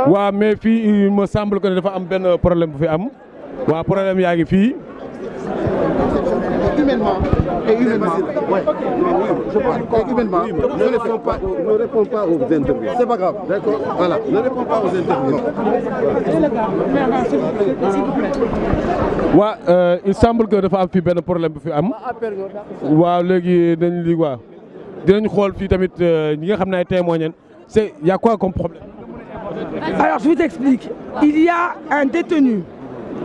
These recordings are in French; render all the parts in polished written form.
waaw mais fii il me semble que dafa am benn problème bu fi am waaw problème yaa ngi fii. Humainement, ouais. Je pense que humainement, ne réponds pas aux interviews. C'est pas grave, d'accord. Voilà, ne réponds pas aux interviews. waaw il semble que dafa am fii benn problème bu fi am. waaw léegi dañ li waaw dinañ xool fii tamit ñi nga xam ne ay témoignent c'est y a quoi comme problème? Alors je vous explique. Il y a un détenu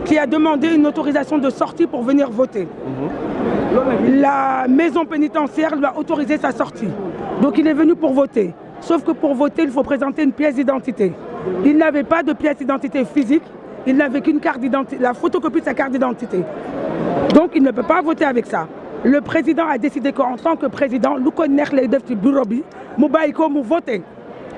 qui a demandé une autorisation de sortie pour venir voter. La maison pénitentiaire lui a autorisé sa sortie. Donc il est venu pour voter. Sauf que pour voter, il faut présenter une pièce d'identité. Il n'avait pas de pièce d'identité physique, il n'avait qu'une carte d'identité, la photocopie de sa carte d'identité. Donc il ne peut pas voter avec ça. Le président a décidé qu'en tant que président, lu ko neex lay def ci bureau bi mu bàyyi ko mu voter.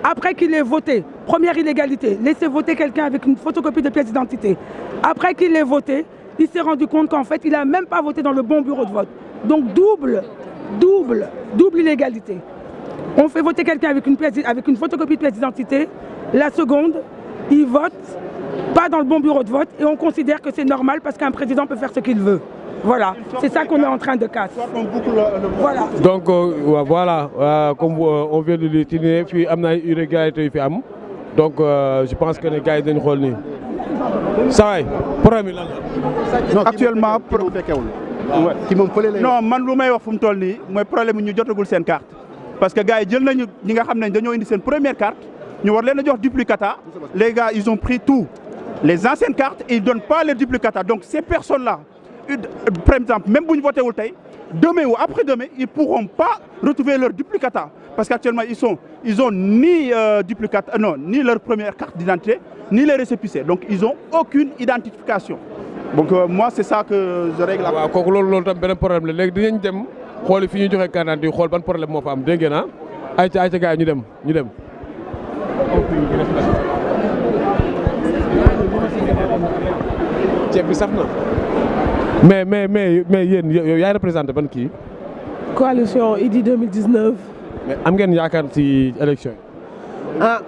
Après qu'il ait voté, première illégalité, laisser voter quelqu'un avec une photocopie de pièce d'identité. Après qu'il ait voté, il s'est rendu compte qu'en fait, il n'a même pas voté dans le bon bureau de vote. Donc double illégalité. On fait voter quelqu'un avec une photocopie de pièce d'identité. La seconde, il vote pas dans le bon bureau de vote et on considère que c'est normal parce qu'un président peut faire ce qu'il veut. Voilà, c'est ça qu'on est en train de casser. Voilà. Donc voilà, comme on vient de le dire, fii am na ay irrégularité yu fi am donc je pense que ne gars yi dañu xool nii. saa waay problème yi lan la. actuellement non man lu may wax fu mu toll nii mooy problème ñu jotagul seen carte parce que gars yi jël nañu ñi nga xam ne dañoo indi seen première carte ñu war leen a jox duplicata les gars ils ont pris tout les anciennes cartes ils donnent pas les duplicata donc ces personnes là par exemple même bu ñu voté wul tey demain ou après-demain ils pourront pas retrouver leur duplicata parce qu'actuellement ils ont ni duplicata non ni leur première carte d'identité ni les récépissés donc ils ont aucune identification donc moi c'est ça que je règle. waaw kooku loolu tam beneen problème la léegi dinañ dem xooli fi ñuy joxe carte d'identité xool ban problème moo fa am dégg ngeen ah ayca gars yi ñu dem. ceeb bi saf na. mais yéen yow yaay représenté ban kii. coalition Idy 2019. mais am ngeen yaakaar ci élection yi. ah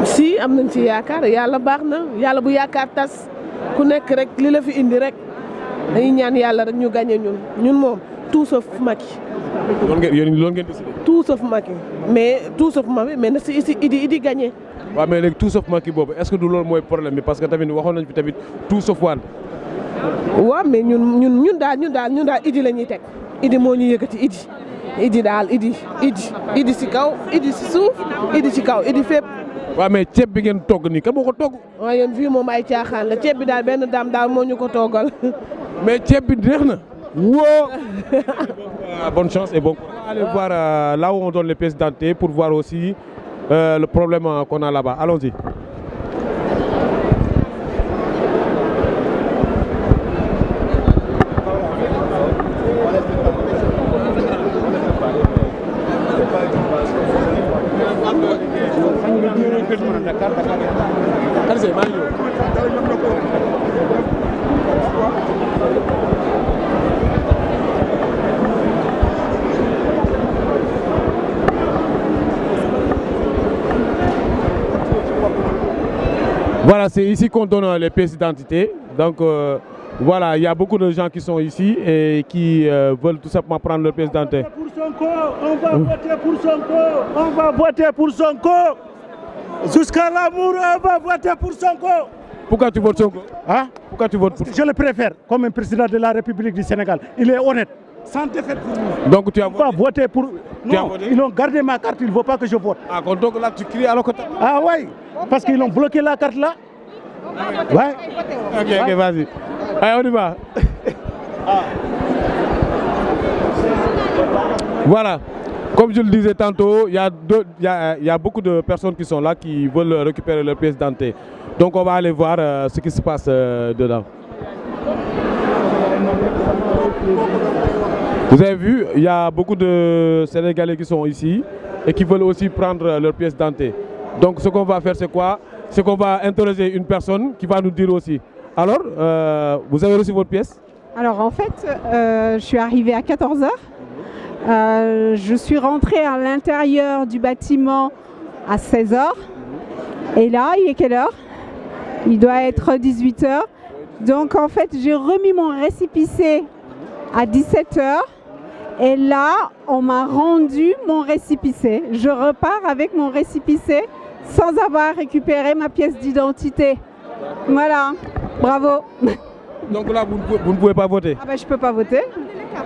si am nañ ci yaakaar yàlla baax na yàlla bu yaakaar tas ku nekk rek li la fi indi rek dañuy ñaan yàlla rek ñu gagné ñun moom tout sauf Macky. loolu ngeen décidé. tout sauf Macky mais na si Idy gagné. waaw mais léegi tout sauf Macky boobu est-ce que du loolu mooy problème bi parce que tamit waxoon nañ fi tamit tout sauf Wade. waaw mais ñun daal Idy la ñuy teg Idy moo ñu yëkkati Idy si kaw Idy si suuf Idy ci kaw Idy fépp. waaw mais ceeb bi ngeen togg nii kan moo ko togg. waaw yéen fii moom ay caaxaan la ceeb bi daal benn daam daal moo ñu ko toggal. mais ceeb bi neex na. woo. bonne chance et bon courage. On va aller voir là où on donne les pièces d'identité pour voir aussi le problème qu'on a là-bas. Allons-y. Voilà, c'est ici qu'on donne les pièces d'identité. Donc voilà, il y a beaucoup de gens qui sont ici et qui veulent tout simplement prendre leur pièce d'identité. On va voter pour Sonko, on va voter pour Sonko. Jusqu'à l'amour, on va voter pour Sonko. Pourquoi tu votes Sonko? Hein? Pourquoi tu votes pour Sonko? Je le préfère comme un président de la République du Sénégal. Il est honnête, sans défaite pour nous. Donc tu as voté? On va voter pour... Non, ils ont gardé ma carte, il ne veut pas que je vote. Ah, donc là tu cries alors que tu... Ah oui, parce qu'ils ont bloqué la carte là. Ouais. Ok, vas-y. Allez, on y va. Voilà. Comme je le disais tantôt, il y a beaucoup de personnes qui sont là qui veulent récupérer leur pièce d'identité. Donc on va aller voir ce qui se passe dedans. Vous avez vu, il y a beaucoup de Sénégalais qui sont ici et qui veulent aussi prendre leur pièce d'identité. Donc ce qu'on va faire, c'est quoi? C'est qu'on va interroger une personne qui va nous dire aussi. Alors, vous avez reçu votre pièce? Alors en fait, je suis arrivée à 14h. Je suis rentrée à l'intérieur du bâtiment à 16h. Et là, il est quelle heure? Il doit être 18h. Donc en fait, j'ai remis mon récépissé à 17h. Et là, on m'a rendu mon récépissé. Je repars avec mon récépissé sans avoir récupéré ma pièce d'identité. Voilà, bravo. Donc là, vous ne pouvez pas voter? Ah ben, je ne peux pas voter.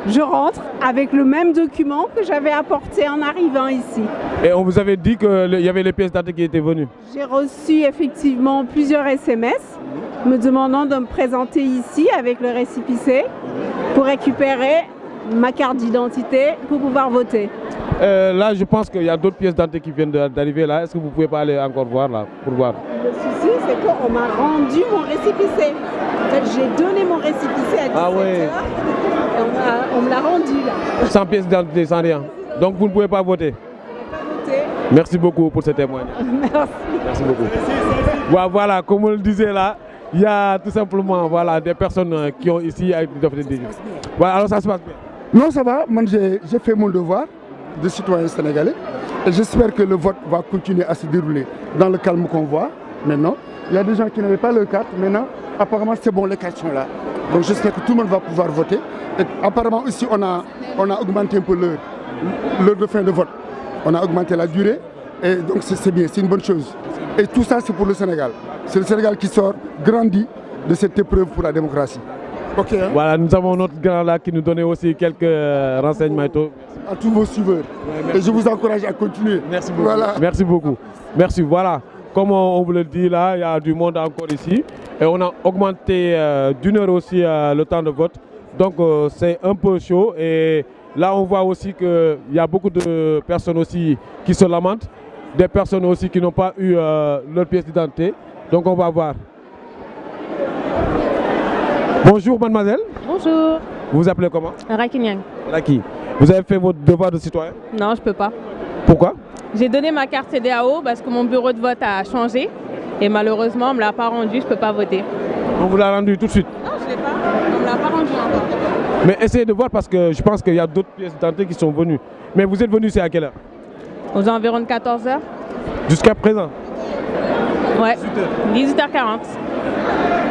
Je rentre avec le même document que j'avais apporté en arrivant ici. Et on vous avait dit qu'il y avait les pièces d'identité qui étaient venues? J'ai reçu effectivement plusieurs SMS me demandant de me présenter ici avec le récépissé pour récupérer ma carte d'identité pour pouvoir voter. Là, je pense qu'il y a d'autres pièces d'identité qui viennent d'arriver là. Est-ce que vous ne pouvez pas aller encore voir là pour voir? Le souci, c'est qu'on m'a rendu mon récépissé. En fait, j'ai donné mon récépissé à 17h. Ah ouais. Et on me l'a rendu là. Sans pièce d'identité, sans rien. Donc vous ne pouvez pas voter? Merci beaucoup pour ce témoignage. Merci. Merci beaucoup. Voilà, comme on le disait là, il y a tout simplement voilà, des personnes qui ont ici avec des offres de dégâts. Voilà, alors ça se passe bien? Non, ça va. Moi, j'ai fait mon devoir de citoyen sénégalais. Et j'espère que le vote va continuer à se dérouler dans le calme qu'on voit maintenant. Il y a des gens qui n'avaient pas leur carte. Maintenant, apparemment, c'est bon, les cartes sont là. Donc j'espère que tout le monde va pouvoir voter. Et apparemment, ici, on a augmenté un peu l'heure de fin de vote. On a augmenté la durée. Et donc, c'est bien, c'est une bonne chose. Et tout ça, c'est pour le Sénégal. C'est le Sénégal qui sort grandi de cette épreuve pour la démocratie. Ok. Hein? Voilà, nous avons notre grand là qui nous donnait aussi quelques renseignements. À tous vos suiveurs. Ouais, et je vous encourage à continuer. Merci beaucoup. Voilà. Merci beaucoup. Merci. Voilà. Comme on vous le dit là, il y a du monde encore ici. Et on a augmenté d'une heure aussi le temps de vote. Donc c'est un peu chaud. Et là, on voit aussi qu'il y a beaucoup de personnes aussi qui se lamentent. Des personnes aussi qui n'ont pas eu leur pièce d'identité. Donc on va voir. Bonjour mademoiselle. Bonjour. Vous vous appelez comment? Raki Niang. Raki. Vous avez fait votre devoir de citoyen? Non, je peux pas. Pourquoi? J'ai donné ma carte CEDEAO parce que mon bureau de vote a changé et malheureusement on me l'a pas rendu, je peux pas voter. On vous l'a rendu tout de suite? Non, je l'ai pas. On me l'a pas rendu encore. Mais essayez de voir parce que je pense qu'il y a d'autres pièces d'identité qui sont venues. Mais vous êtes venu, c'est à quelle heure? Aux environs de 14h. Jusqu'à présent? Ouais. 18h40.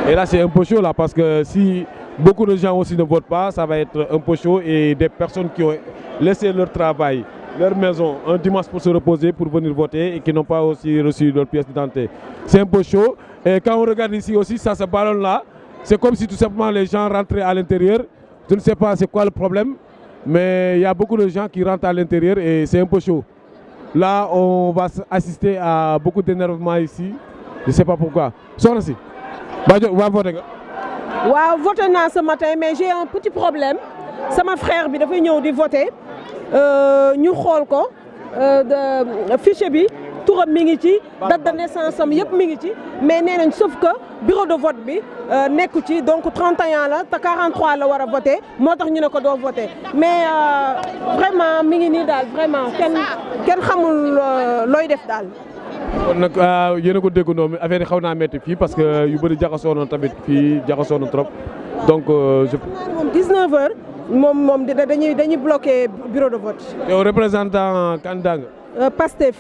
Et là c'est un peu chaud là parce que si beaucoup de gens aussi ne votent pas, ça va être un peu chaud et des personnes qui ont laissé leur travail, leur maison un dimanche pour se reposer, pour venir voter et qui n'ont pas aussi reçu leur pièce d'identité. C'est un peu chaud et quand on regarde ici aussi, ça se ballonne là, c'est comme si tout simplement les gens rentraient à l'intérieur. Je ne sais pas c'est quoi le problème, mais il y a beaucoup de gens qui rentrent à l'intérieur et c'est un peu chaud. Là, on va assister à beaucoup d'énervement ici, je ne sais pas pourquoi. Soxna si, va voter nga? Waaw, voté ce matin, mais j'ai un petit problème. C'est mon frère qui est venu voter. Nous avons le fichier, touram mi ngi ci, date de naissance am yëpp mi ngi ci, mais nee nañ sauf que bureau de vote bi nekku ci, donc 31 la te 43 la war a voter, moo tax ñu ne ko doo voter. Mais vraiment mi ngi nii daal vraiment kenn xamul looy def daal. kon nag yéen a ko déggandoo affaire yi xaw naa métti fii parce que yu bëri jaxasoo na tamit fii jaxasoo na trop donc je. moom 19h moom dañuy bloqué bureau de vote. yow représentant candidat nga. Pastef.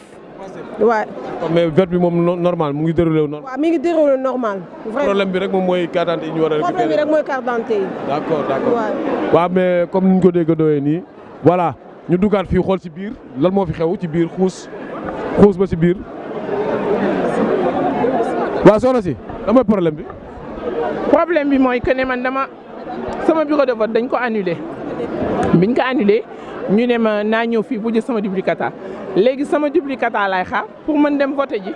waaw. mais vote bi moom normal mu ngi déroulé normal. waaw mi ngi déroulé normal. problème bi rek moom mooy carte d'identité yi ñu war a récupérer. problème bi rek mooy carte d'identité yi. d'accord waaw mais comme ni ñu ko déggandoo nii voilà ñu duggaat fii xool ci biir lan moo fi xew ci biir xuus ba ci biir. waaw soxna si lan mooy problème bi. problème bi mooy que ne man sama bureau de vote dañ ko annulé biñ ko annulé ñu ne ma naa ñëw fii bu jël sama duplicata léegi sama duplicata laay xaar pour mën dem voter ji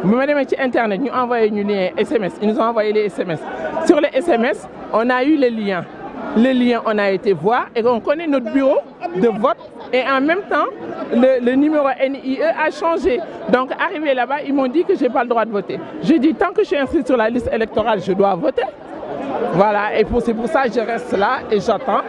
bu ma demee ci internet ñu envoyé ñu lien SMS ils nous ont envoyé les SMS sur les SMS on a eu le lien on a été voir et on connaît notre bureau de vote et en même temps le numéro NIE a changé. Donc arrivé là-bas, ils m'ont dit que j'ai pas le droit de voter. J'ai dit tant que je suis inscrit sur la liste électorale, je dois voter. Voilà, et c'est pour ça que je reste là et j'attends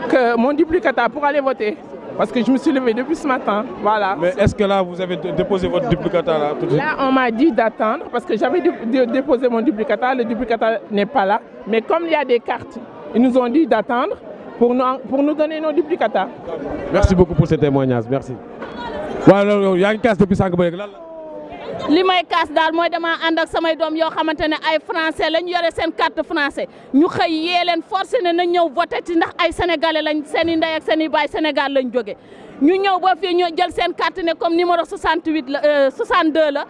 que mon duplicata pour aller voter. Parce que je me suis levé depuis ce matin, voilà. Mais est-ce que là, vous avez déposé votre duplicata là tout de suite? Là, on m'a dit d'attendre parce que j'avais déposé mon duplicata, le duplicata n'est pas là. Mais comme il y a des cartes, ils nous ont dit d'attendre pour nous donner nos duplicata. Merci beaucoup pour ce témoignage, merci. Voilà, il y a une case depuis 5 minutes. li may kaas daal mooy dama ànd ak samay doom yoo xamante ne ay français lañ yore seen carte français ñu xëy yee leen forcé ne na ñëw voté ci ndax ay sénégalais lañ seen i ndey ak seen i baay Sénégal lañ jóge ñu ñëw ba fii ñu jël seen carte ne comme numéro 68 la 62 la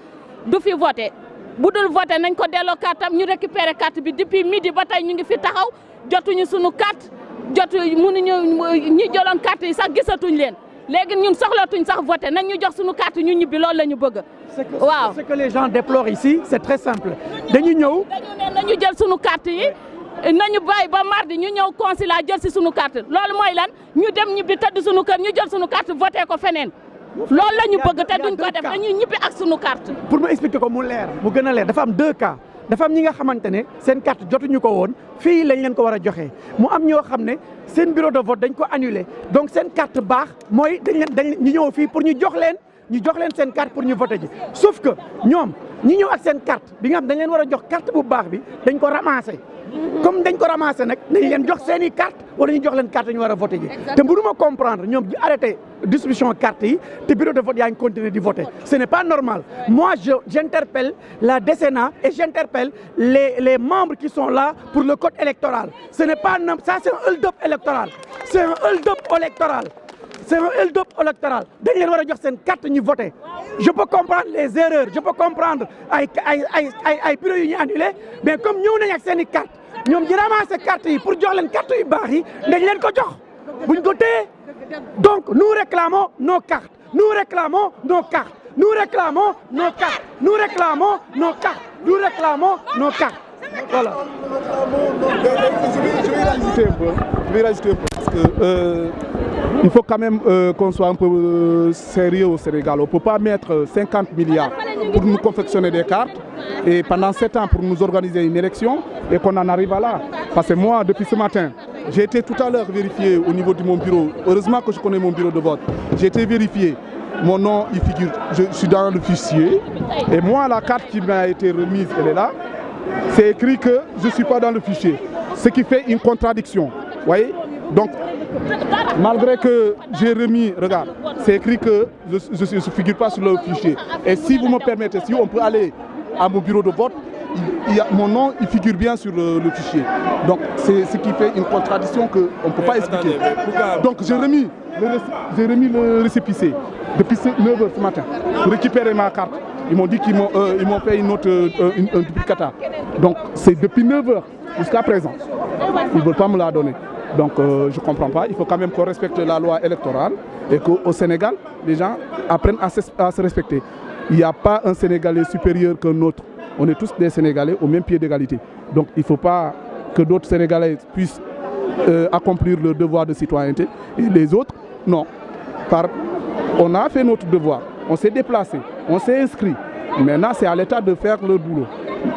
du fi voté bu dul voté nañ ko delloo carte am ñu récupéré carte bi depuis midi ba tey ñu ngi fi taxaw jotuñu sunu carte mënuñu ñi jëloon carte yi sax gisatuñ leen léegi ñun soxlatuñ sax voté nañ ñu jox sunu carte ñu ñibbi loolu la ñu bëgg. waaw ce que les gens déplorent ici c'est très simple dañu ñëw. nañu jël sunu carte yi nañu bàyyi ba mardi ñu ñëw consulat jël si sunu carte loolu mooy lan ñu dem ñibbi tëdd sunu kër ñu jël sunu carte voté ko feneen. loolu la ñu bëgg te duñ ko def dañuy ñibbi ak sunu carte. pour ma expliquer ko mu leer mu gën a leer dafa am 2 cas dafa am ñi nga xamante ne seen carte jotuñu ko woon fii lañ leen ko war a joxe mu am ñoo xam ne seen bureau de vote dañ ko annulé donc seen carte baax mooy dañ ñu ñëw fii pour ñu jox leen seen carte pour ñu voté ji sauf que ñoom ñi ñëw ak seen carte bi nga xam dañ leen war a jox carte bu baax bi dañ ko ramassé. comme dañ ko ramassé nag nañ leen jox seen i carte wala ñu jox leen carte ñu war a voté ji te mënuma comprendre ñoom di arrêté distribution carte yi te bureau de vote yaa ngi continuer di voter ce n'est pas normal moi j'interpelle la décennat et j'interpelle les membres qui sont là pour le code électoral ce n'est pas ça c'est un hold-up électoral c'est un hold-up électoral c'est un hold-up électoral dañ leen war a jox seen carte ñu voter je peux comprendre les erreurs je peux comprendre ay bureau yu ñu annulé mais comme ñëw nañ ak seen i carte ñoom di ramasser carte yi pour jox leen carte yu baax yi dañ leen ko jox buñ ko téye donc nous réclamons nos cartes nous réclamons nos cartes nous réclamons nos cartes nous réclamons nos cartes nous réclamons nos cartes voilà. Je vais rajouter un peu parce que il faut quand même qu'on soit un peu sérieux au Sénégal. On ne peut pas mettre 50 milliards pour nous confectionner des cartes et pendant 7 ans pour nous organiser une élection et qu'on en arrive à là. Parce que moi, depuis ce matin, j'ai été tout à l'heure vérifié au niveau de mon bureau. Heureusement que je connais mon bureau de vote. J'ai été vérifié. Mon nom, il figure. Je suis dans le fichier. Et moi, la carte qui m'a été remise, elle est là. C'est écrit que je ne suis pas dans le fichier. Ce qui fait une contradiction. Vous voyez? Donc, malgré que j'ai remis, regarde, c'est écrit que je ne figure pas sur le fichier. Et si vous me permettez, si on peut aller à mon bureau de vote, mon nom il figure bien sur le fichier. Donc c'est ce qui fait une contradiction qu'on ne peut pas expliquer. Donc j'ai remis le récépissé depuis 9h ce matin pour récupérer ma carte. Ils m'ont dit qu'ils m'ont fait un duplicata. Donc c'est depuis 9h jusqu'à présent. Ils ne veulent pas me la donner. Donc je ne comprends pas. Il faut quand même qu'on respecte la loi électorale et qu'au Sénégal, les gens apprennent à se respecter. Il n'y a pas un Sénégalais supérieur qu'un autre. On est tous des Sénégalais au même pied d'égalité. Donc il ne faut pas que d'autres Sénégalais puissent accomplir leur devoir de citoyenneté. Et les autres, non. On a fait notre devoir. On s'est déplacé. On s'est inscrit. Maintenant, c'est à l'État de faire le boulot.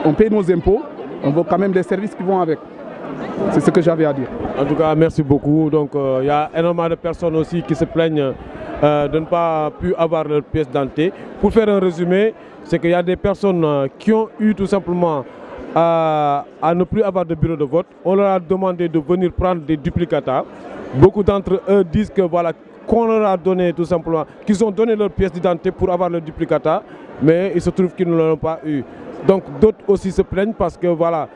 On paye nos impôts. On veut quand même des services qui vont avec. C'est ce que j'avais à dire. En tout cas, merci beaucoup. Donc, il y a énormément de personnes aussi qui se plaignent de ne pas pu avoir leur pièce d'identité. Pour faire un résumé, c'est qu'il y a des personnes qui ont eu tout simplement à ne plus avoir de bureau de vote. On leur a demandé de venir prendre des duplicata. Beaucoup d'entre eux disent que voilà, qu'on leur a donné tout simplement, qu'ils ont donné leur pièce d'identité pour avoir le duplicata, mais il se trouve qu'ils ne l'ont pas eu. Donc d'autres aussi se plaignent parce que voilà,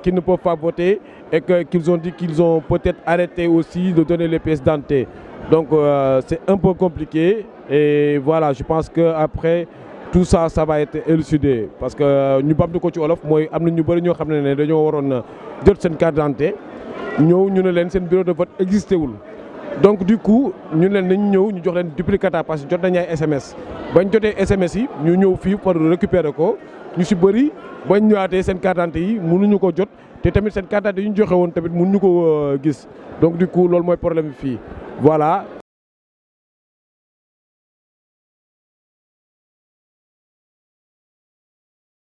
qu'ils ne peuvent pas voter et qu'ils ont dit qu'ils ont peut-être arrêté aussi de donner les pièces d'identité. Donc c'est un peu compliqué et voilà, je pense qu'après tout ça, ça va être élucidé parce que nous sommes de Wolof, moi, nous avons dit que nous avons une carte d'identité, nous avons un bureau de vote existé. Donc du coup, nous avons un duplicata parce que nous avons un SMS. Quand nous avons un SMS, nous avons pour récupérer ko. Ñu ci bari bañ ñëwaatee seen carte d'identité yi mënuñu ko jot te tamit seen carte d'identité yi ñu joxe woon tamit mënuñu ko gis donc du coup loolu mooy problème bi fii voilà